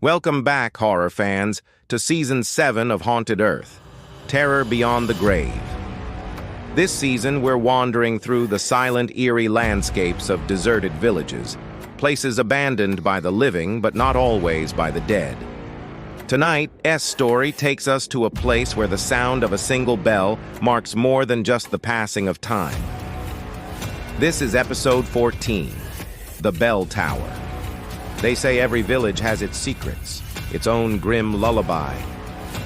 Welcome back, horror fans, to Season 7 of Haunted Earth, Terror Beyond the Grave. This season, we're wandering through the silent, eerie landscapes of deserted villages, places abandoned by the living, but not always by the dead. Tonight, S story takes us to a place where the sound of a single bell marks more than just the passing of time. This is Episode 14, The Bell Tower. They say every village has its secrets, its own grim lullaby.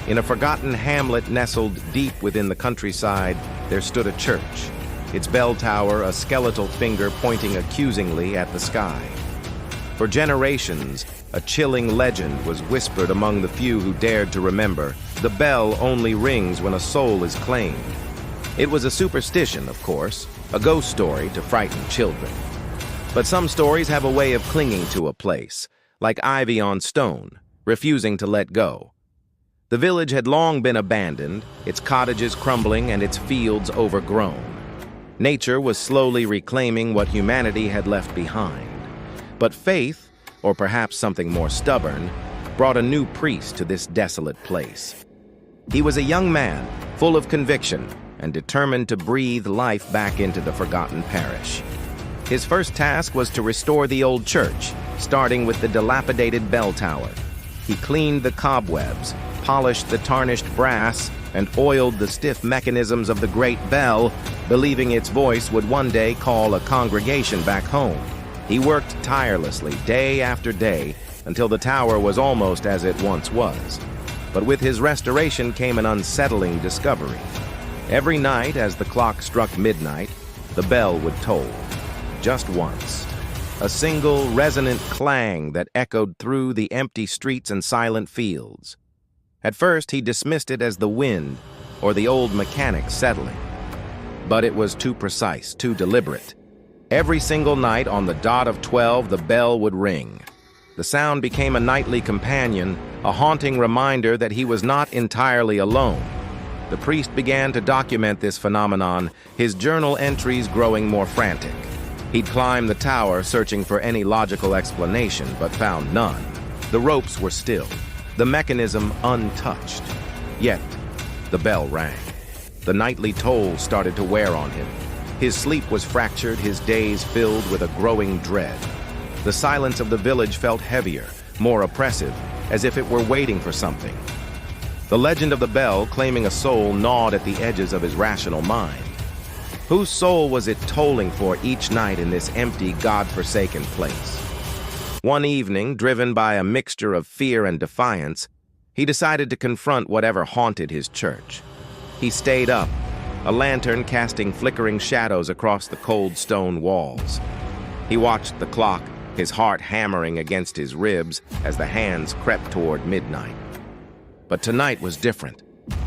In a forgotten hamlet nestled deep within the countryside, there stood a church, its bell tower a skeletal finger pointing accusingly at the sky. For generations, a chilling legend was whispered among the few who dared to remember. The bell only rings when a soul is claimed. It was a superstition, of course, a ghost story to frighten children. But some stories have a way of clinging to a place, like ivy on stone, refusing to let go. The village had long been abandoned, its cottages crumbling and its fields overgrown. Nature was slowly reclaiming what humanity had left behind. But faith, or perhaps something more stubborn, brought a new priest to this desolate place. He was a young man, full of conviction, and determined to breathe life back into the forgotten parish. His first task was to restore the old church, starting with the dilapidated bell tower. He cleaned the cobwebs, polished the tarnished brass, and oiled the stiff mechanisms of the great bell, believing its voice would one day call a congregation back home. He worked tirelessly, day after day, until the tower was almost as it once was. But with his restoration came an unsettling discovery. Every night, as the clock struck midnight, the bell would toll. Just once. A single, resonant clang that echoed through the empty streets and silent fields. At first, he dismissed it as the wind or the old mechanic settling. But it was too precise, too deliberate. Every single night, on the dot of 12, the bell would ring. The sound became a nightly companion, a haunting reminder that he was not entirely alone. The priest began to document this phenomenon, his journal entries growing more frantic. He'd climb the tower searching for any logical explanation, but found none. The ropes were still, the mechanism untouched. Yet, the bell rang. The nightly toll started to wear on him. His sleep was fractured, his days filled with a growing dread. The silence of the village felt heavier, more oppressive, as if it were waiting for something. The legend of the bell, claiming a soul, gnawed at the edges of his rational mind. Whose soul was it tolling for each night in this empty, God-forsaken place? One evening, driven by a mixture of fear and defiance, he decided to confront whatever haunted his church. He stayed up, a lantern casting flickering shadows across the cold stone walls. He watched the clock, his heart hammering against his ribs as the hands crept toward midnight. But tonight was different.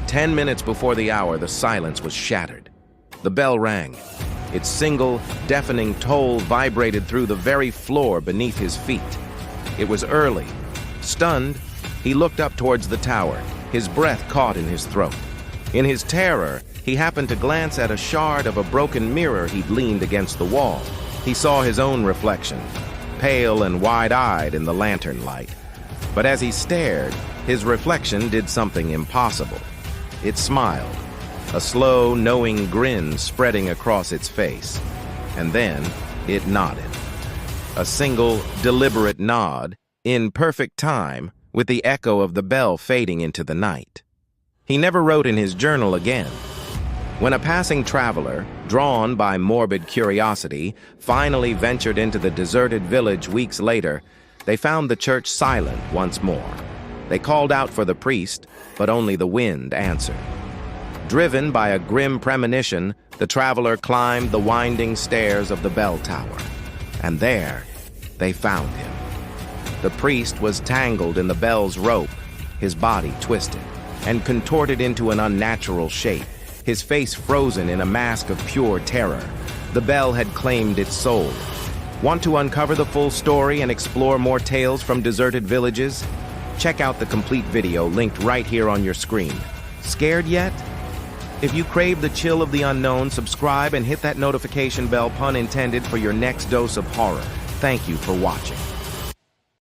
10 minutes before the hour, the silence was shattered. The bell rang. Its single, deafening toll vibrated through the very floor beneath his feet. It was early. Stunned, he looked up towards the tower, his breath caught in his throat. In his terror, he happened to glance at a shard of a broken mirror he'd leaned against the wall. He saw his own reflection, pale and wide-eyed in the lantern light. But as he stared, his reflection did something impossible. It smiled. A slow, knowing grin spreading across its face. And then it nodded. A single, deliberate nod, in perfect time, with the echo of the bell fading into the night. He never wrote in his journal again. When a passing traveler, drawn by morbid curiosity, finally ventured into the deserted village weeks later, they found the church silent once more. They called out for the priest, but only the wind answered. Driven by a grim premonition, the traveler climbed the winding stairs of the bell tower. And there, they found him. The priest was tangled in the bell's rope, his body twisted, and contorted into an unnatural shape, his face frozen in a mask of pure terror. The bell had claimed its soul. Want to uncover the full story and explore more tales from deserted villages? Check out the complete video linked right here on your screen. Scared yet? If you crave the chill of the unknown, subscribe and hit that notification bell, pun intended, for your next dose of horror. Thank you for watching.